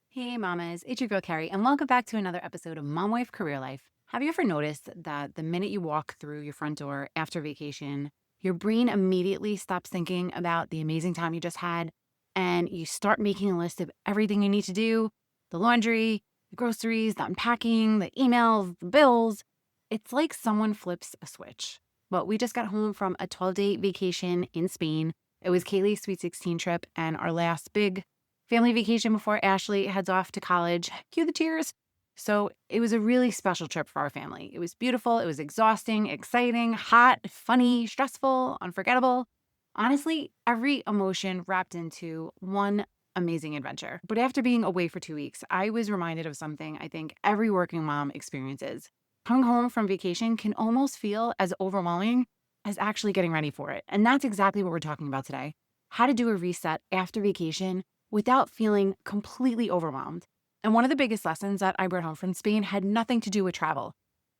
Hey mamas, it's your girl Carrie, and welcome back to another episode of Mom Wife Career Life. Have you ever noticed that the minute you walk through your front door after vacation, your brain immediately stops thinking about the amazing time you just had, and you start making a list of everything you need to do, the laundry, the groceries, the unpacking, the emails, the bills? It's like someone flips a switch. Well, we just got home from a 12-day vacation in Spain. It was Kaylee's Sweet 16 trip and our last big family vacation before Ashley heads off to college. Cue the tears. So it was a really special trip for our family. It was beautiful. It was exhausting, exciting, hot, funny, stressful, unforgettable. Honestly, every emotion wrapped into one amazing adventure. But after being away for 2 weeks, I was reminded of something I think every working mom experiences. Coming home from vacation can almost feel as overwhelming as actually getting ready for it. And that's exactly what we're talking about today. How to do a reset after vacation without feeling completely overwhelmed. And one of the biggest lessons that I brought home from Spain had nothing to do with travel.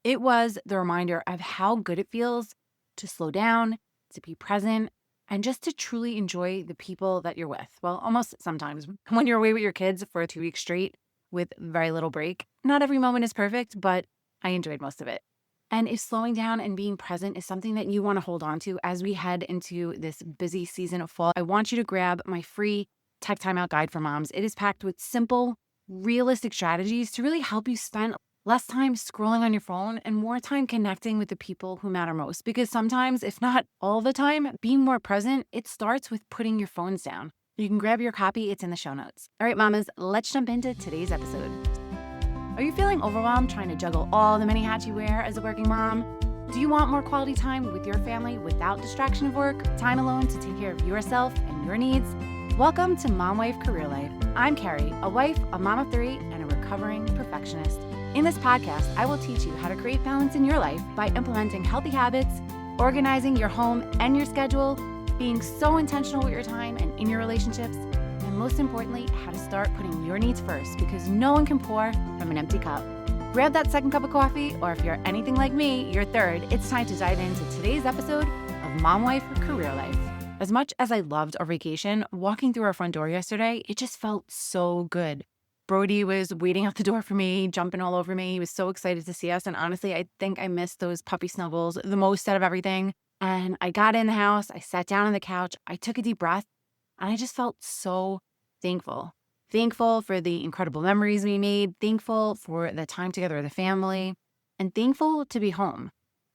It was the reminder of how good it feels to slow down, to be present, and just to truly enjoy the people that you're with. Well, almost sometimes when you're away with your kids for 2 weeks straight with very little break, not every moment is perfect, but I enjoyed most of it. And if slowing down and being present is something that you want to hold on to as we head into this busy season of fall, I want you to grab my free Tech Timeout Guide for Moms. It is packed with simple, realistic strategies to really help you spend less time scrolling on your phone and more time connecting with the people who matter most. Because sometimes, if not all the time, being more present, it starts with putting your phones down. You can grab your copy, it's in the show notes. All right, mamas, let's jump into today's episode. Are you feeling overwhelmed trying to juggle all the many hats you wear as a working mom? Do you want more quality time with your family without distraction of work, time alone to take care of yourself and your needs? Welcome to Mom Wife Career Life. I'm Carrie, a wife, a mom of 3, and a recovering perfectionist. In this podcast, I will teach you how to create balance in your life by implementing healthy habits, organizing your home and your schedule, being so intentional with your time and in your relationships, and most importantly, how to start putting your needs first because no one can pour from an empty cup. Grab that second cup of coffee, or if you're anything like me, your third. It's time to dive into today's episode of Mom Wife Career Life. As much as I loved our vacation, walking through our front door yesterday, it just felt so good. Brody was waiting out the door for me, jumping all over me. He was so excited to see us. And honestly, I think I missed those puppy snuggles the most out of everything. And I got in the house, I sat down on the couch, I took a deep breath, and I just felt so thankful. Thankful for the incredible memories we made, thankful for the time together with the family, and thankful to be home.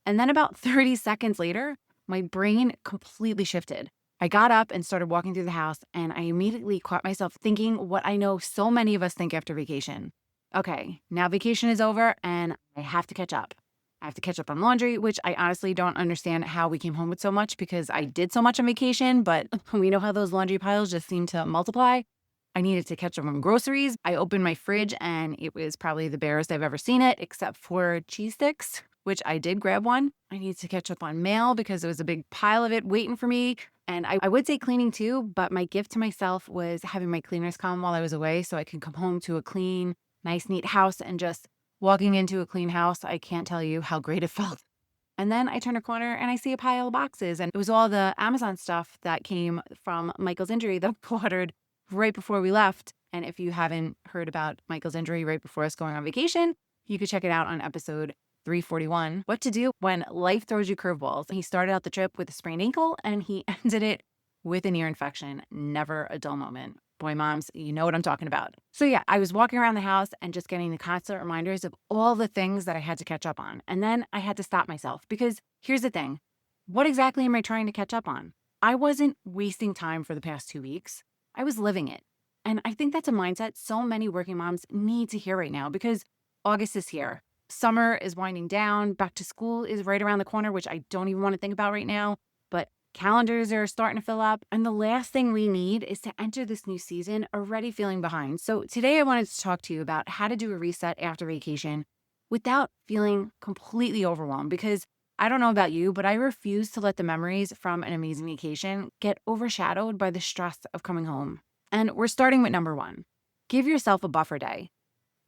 And then about 30 seconds later, my brain completely shifted. I got up and started walking through the house, and I immediately caught myself thinking what I know so many of us think after vacation. Okay, now vacation is over, and I have to catch up. I have to catch up on laundry, which I honestly don't understand how we came home with so much because I did so much on vacation, but we know how those laundry piles just seem to multiply. I needed to catch up on groceries. I opened my fridge, and it was probably the barest I've ever seen it, except for cheese sticks, which I did grab one. I needed to catch up on mail because there was a big pile of it waiting for me. And I would say cleaning too, but my gift to myself was having my cleaners come while I was away so I could come home to a clean, nice, neat house. And just walking into a clean house, I can't tell you how great it felt. And then I turn a corner and I see a pile of boxes. And it was all the Amazon stuff that came from Michael's injury that I ordered right before we left. And if you haven't heard about Michael's injury right before us going on vacation, you could check it out on episode 341, what to do when life throws you curveballs. He started out the trip with a sprained ankle and he ended it with an ear infection. Never a dull moment. Boy, moms, you know what I'm talking about. So yeah, I was walking around the house and just getting the constant reminders of all the things that I had to catch up on. And then I had to stop myself because here's the thing. What exactly am I trying to catch up on? I wasn't wasting time for the past 2 weeks. I was living it. And I think that's a mindset so many working moms need to hear right now because August is here. Summer is winding down. Back to school is right around the corner, which I don't even want to think about right now. But calendars are starting to fill up. And the last thing we need is to enter this new season already feeling behind. So today I wanted to talk to you about how to do a reset after vacation without feeling completely overwhelmed. Because I don't know about you, but I refuse to let the memories from an amazing vacation get overshadowed by the stress of coming home. And we're starting with number 1. Give yourself a buffer day.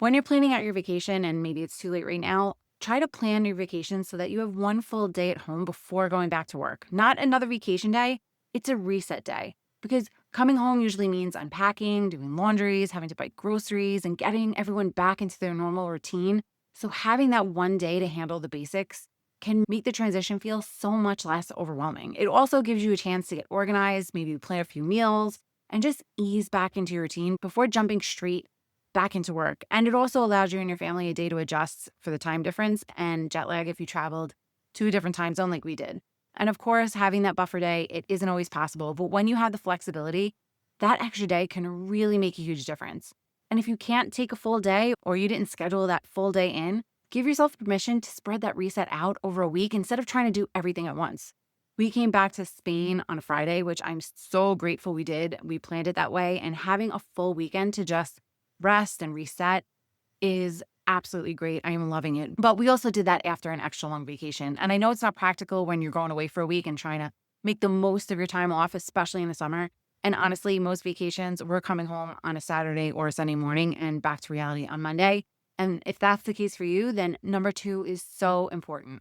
When you're planning out your vacation, and maybe it's too late right now, try to plan your vacation so that you have one full day at home before going back to work. Not another vacation day, it's a reset day. Because Coming home usually means unpacking, doing laundries, having to buy groceries, and getting everyone back into their normal routine. So, having that one day to handle the basics can make the transition feel so much less overwhelming. It also gives you a chance to get organized, maybe plan a few meals, and just ease back into your routine before jumping straight back into work. And it also allows you and your family a day to adjust for the time difference and jet lag if you traveled to a different time zone like we did. And of course, having that buffer day, it isn't always possible, but when you have the flexibility, that extra day can really make a huge difference. And if you can't take a full day or you didn't schedule that full day in, give yourself permission to spread that reset out over a week instead of trying to do everything at once. We came back to Spain on a Friday, which I'm so grateful we did. We planned it that way, and having a full weekend to just rest and reset is absolutely great. I am loving it. But we also did that after an extra long vacation. And I know it's not practical when you're going away for a week and trying to make the most of your time off, especially in the summer. And honestly, most vacations, we're coming home on a Saturday or a Sunday morning and back to reality on Monday. And if that's the case for you, then number 2 is so important.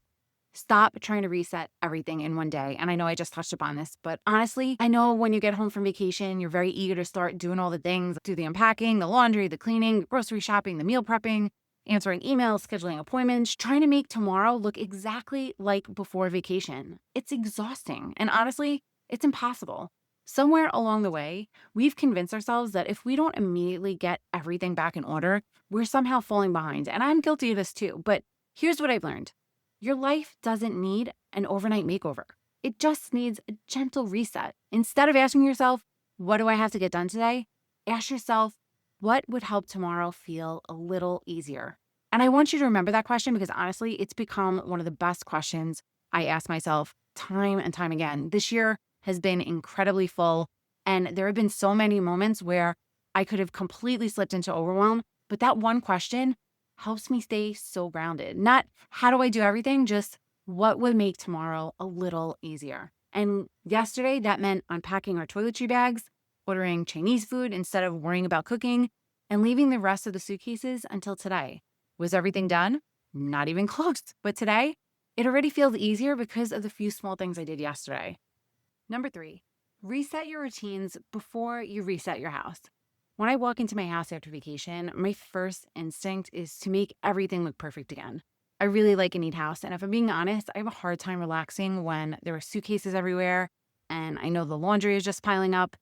Stop trying to reset everything in one day. And I know I just touched upon this, but honestly, I know when you get home from vacation, you're very eager to start doing all the things, do the unpacking, the laundry, the cleaning, the grocery shopping, the meal prepping, answering emails, scheduling appointments, trying to make tomorrow look exactly like before vacation. It's exhausting. And honestly, it's impossible. Somewhere along the way, we've convinced ourselves that if we don't immediately get everything back in order, we're somehow falling behind. And I'm guilty of this too. But here's what I've learned. Your life doesn't need an overnight makeover. It just needs a gentle reset. Instead of asking yourself, what do I have to get done today? Ask yourself, what would help tomorrow feel a little easier? And I want you to remember that question because honestly, it's become one of the best questions I ask myself time and time again. This year has been incredibly full, and there have been so many moments where I could have completely slipped into overwhelm, but that one question helps me stay so grounded. Not how do I do everything, just what would make tomorrow a little easier. And yesterday, that meant unpacking our toiletry bags, ordering Chinese food instead of worrying about cooking, and leaving the rest of the suitcases until today. Was everything done? Not even close. But today, it already feels easier because of the few small things I did yesterday. Number 3, reset your routines before you reset your house. When I walk into my house after vacation, my first instinct is to make everything look perfect again. I really like a neat house, and if I'm being honest, I have a hard time relaxing when there are suitcases everywhere and I know the laundry is just piling up.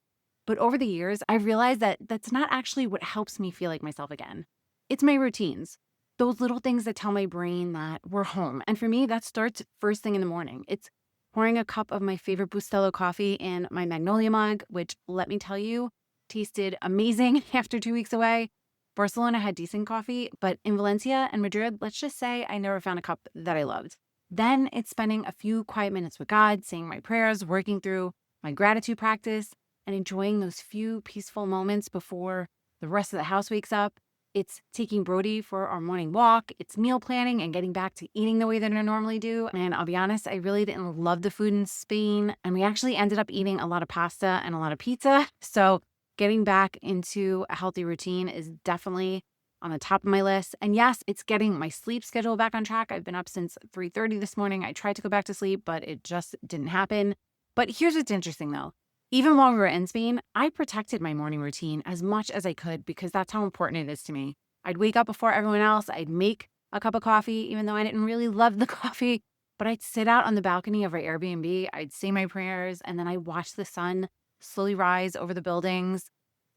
But over the years, I've realized that that's not actually what helps me feel like myself again. It's my routines, those little things that tell my brain that we're home. And for me, that starts first thing in the morning. It's pouring a cup of my favorite Bustelo coffee in my Magnolia mug, which, let me tell you, tasted amazing after 2 weeks away. Barcelona had decent coffee, but in Valencia and Madrid, let's just say I never found a cup that I loved. Then it's spending a few quiet minutes with God, saying my prayers, working through my gratitude practice, and enjoying those few peaceful moments before the rest of the house wakes up. It's taking Brody for our morning walk. It's meal planning and getting back to eating the way that I normally do. And I'll be honest, I really didn't love the food in Spain. And we actually ended up eating a lot of pasta and a lot of pizza. So getting back into a healthy routine is definitely on the top of my list. And yes, it's getting my sleep schedule back on track. I've been up since 3:30 this morning. I tried to go back to sleep, but it just didn't happen. But here's what's interesting though. Even while we were in Spain, I protected my morning routine as much as I could because that's how important it is to me. I'd wake up before everyone else. I'd make a cup of coffee, even though I didn't really love the coffee. But I'd sit out on the balcony of our Airbnb. I'd say my prayers, and then I'd watch the sun slowly rise over the buildings.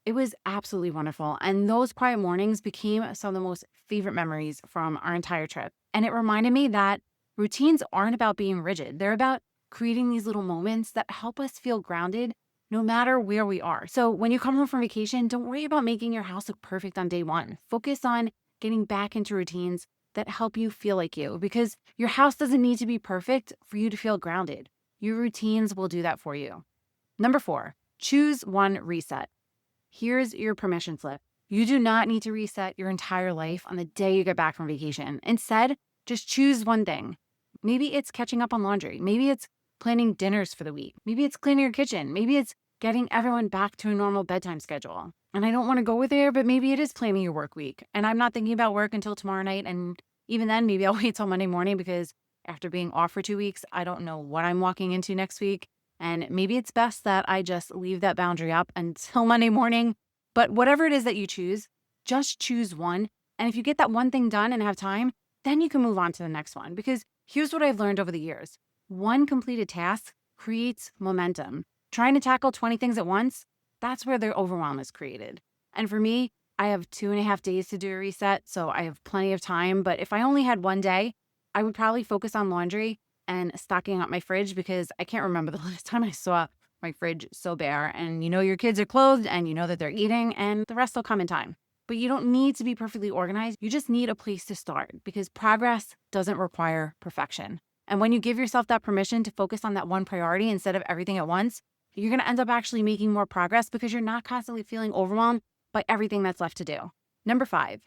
It was absolutely wonderful. And those quiet mornings became some of the most favorite memories from our entire trip. And it reminded me that routines aren't about being rigid. They're about creating these little moments that help us feel grounded no matter where we are. So when you come home from vacation, don't worry about making your house look perfect on day one. Focus on getting back into routines that help you feel like you, because your house doesn't need to be perfect for you to feel grounded. Your routines will do that for you. Number 4, choose one reset. Here's your permission slip. You do not need to reset your entire life on the day you get back from vacation. Instead, just choose one thing. Maybe it's catching up on laundry. Maybe it's planning dinners for the week. Maybe it's cleaning your kitchen. Maybe it's getting everyone back to a normal bedtime schedule. And I don't want to go there, but maybe it is planning your work week. And I'm not thinking about work until tomorrow night. And even then, maybe I'll wait till Monday morning because after being off for 2 weeks, I don't know what I'm walking into next week. And maybe it's best that I just leave that boundary up until Monday morning. But whatever it is that you choose, just choose one. And if you get that one thing done and have time, then you can move on to the next one. Because here's what I've learned over the years. One completed task creates momentum. Trying to tackle 20 things at once, that's where the overwhelm is created. And for me, I have 2.5 days to do a reset, so I have plenty of time. But if I only had one day, I would probably focus on laundry and stocking up my fridge because I can't remember the last time I saw my fridge so bare. And you know your kids are clothed and you know that they're eating and the rest will come in time. But you don't need to be perfectly organized. You just need a place to start because progress doesn't require perfection. And when you give yourself that permission to focus on that one priority instead of everything at once, you're going to end up actually making more progress because you're not constantly feeling overwhelmed by everything that's left to do. Number 5,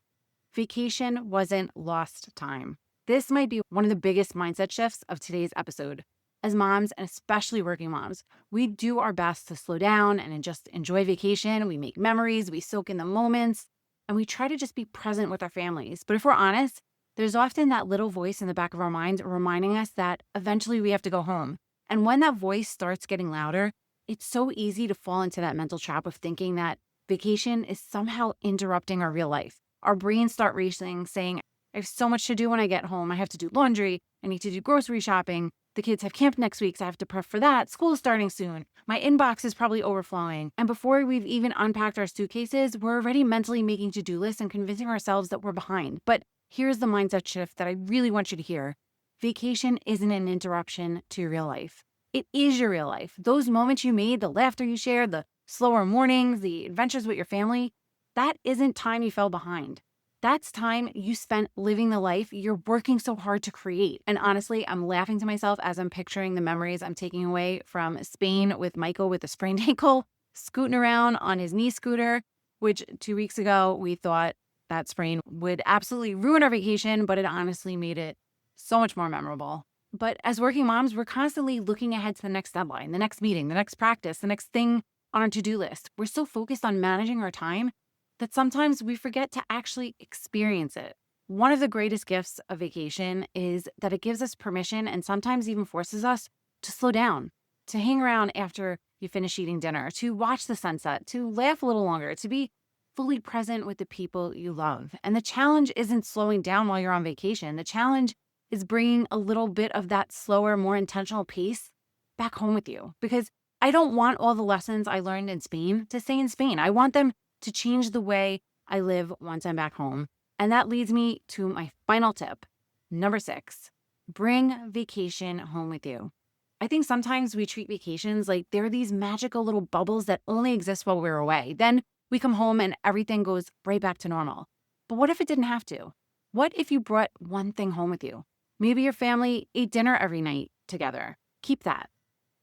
vacation wasn't lost time. This might be one of the biggest mindset shifts of today's episode. As moms, and especially working moms, we do our best to slow down and just enjoy vacation. We make memories, we soak in the moments, and we try to just be present with our families. But if we're honest, there's often that little voice in the back of our minds reminding us that eventually we have to go home. And when that voice starts getting louder, it's so easy to fall into that mental trap of thinking that vacation is somehow interrupting our real life. Our brains start racing, saying, I have so much to do when I get home. I have to do laundry. I need to do grocery shopping. The kids have camp next week, so I have to prep for that. School is starting soon. My inbox is probably overflowing. And before we've even unpacked our suitcases, we're already mentally making to-do lists and convincing ourselves that we're behind. But here's the mindset shift that I really want you to hear. Vacation isn't an interruption to your real life. It is your real life. Those moments you made, the laughter you shared, the slower mornings, the adventures with your family, that isn't time you fell behind. That's time you spent living the life you're working so hard to create. And honestly, I'm laughing to myself as I'm picturing the memories I'm taking away from Spain with Michael with a sprained ankle, scooting around on his knee scooter, which 2 weeks ago we thought that sprain would absolutely ruin our vacation, but it honestly made it so much more memorable. But as working moms, we're constantly looking ahead to the next deadline, the next meeting, the next practice, the next thing on our to-do list. We're so focused on managing our time that sometimes we forget to actually experience it. One of the greatest gifts of vacation is that it gives us permission and sometimes even forces us to slow down, to hang around after you finish eating dinner, to watch the sunset, to laugh a little longer, to be fully present with the people you love. And the challenge isn't slowing down while you're on vacation. The challenge is bringing a little bit of that slower, more intentional pace back home with you. Because I don't want all the lessons I learned in Spain to stay in Spain. I want them to change the way I live once I'm back home. And that leads me to my final tip. Number 6, bring vacation home with you. I think sometimes we treat vacations like they're these magical little bubbles that only exist while we're away. Then we come home and everything goes right back to normal. But what if it didn't have to? What if you brought one thing home with you? Maybe your family ate dinner every night together. Keep that.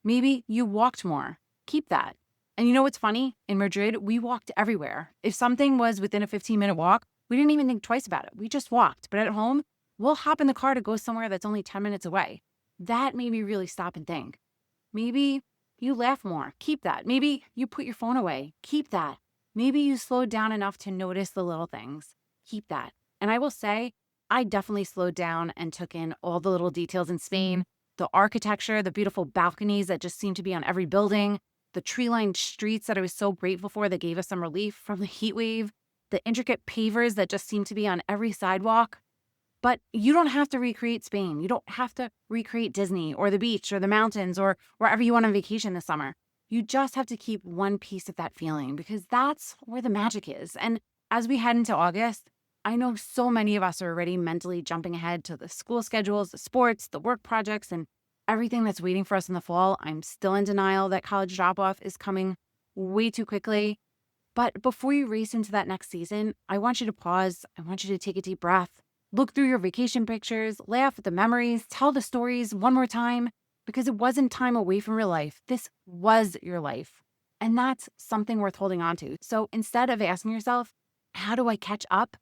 Maybe you walked more. Keep that. And you know what's funny? In Madrid, we walked everywhere. If something was within a 15-minute walk, we didn't even think twice about it. We just walked. But at home, we'll hop in the car to go somewhere that's only 10 minutes away. That made me really stop and think. Maybe you laugh more. Keep that. Maybe you put your phone away. Keep that. Maybe you slowed down enough to notice the little things. Keep that. And I will say, I definitely slowed down and took in all the little details in Spain, the architecture, the beautiful balconies that just seemed to be on every building, the tree-lined streets that I was so grateful for that gave us some relief from the heat wave, the intricate pavers that just seemed to be on every sidewalk. But you don't have to recreate Spain. You don't have to recreate Disney or the beach or the mountains or wherever you went on vacation this summer. You just have to keep one piece of that feeling because that's where the magic is. And as we head into August, I know so many of us are already mentally jumping ahead to the school schedules, the sports, the work projects, and everything that's waiting for us in the fall. I'm still in denial that college drop-off is coming way too quickly. But before you race into that next season, I want you to pause. I want you to take a deep breath. Look through your vacation pictures, laugh at the memories, tell the stories one more time, because it wasn't time away from real life. This was your life. And that's something worth holding on to. So instead of asking yourself, how do I catch up?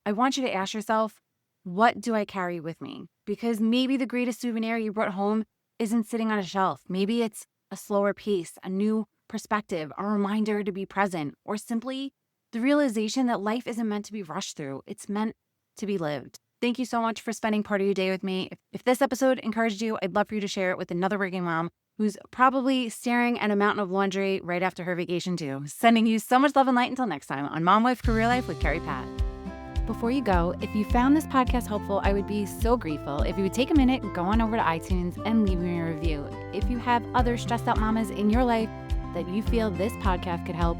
I want you to ask yourself, what do I carry with me? Because maybe the greatest souvenir you brought home isn't sitting on a shelf. Maybe it's a slower pace, a new perspective, a reminder to be present, or simply the realization that life isn't meant to be rushed through. It's meant to be lived. Thank you so much for spending part of your day with me. If this episode encouraged you, I'd love for you to share it with another working mom who's probably staring at a mountain of laundry right after her vacation too. Sending you so much love and light until next time on Mom Wife Career Life with Carrie Pat. Before you go, if you found this podcast helpful, I would be so grateful if you would take a minute, go on over to iTunes and leave me a review. If you have other stressed out mamas in your life that you feel this podcast could help,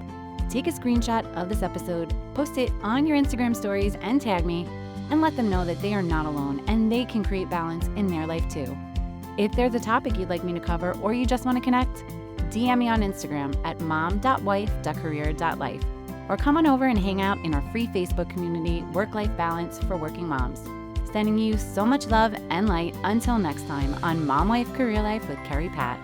take a screenshot of this episode, post it on your Instagram stories and tag me, and let them know that they are not alone and they can create balance in their life too. If there's a topic you'd like me to cover or you just want to connect, DM me on Instagram at mom.wife.career.life. Or come on over and hang out in our free Facebook community, Work-Life Balance for Working Moms. Sending you so much love and light until next time on Mom Wife Career Life with Carrie Pat.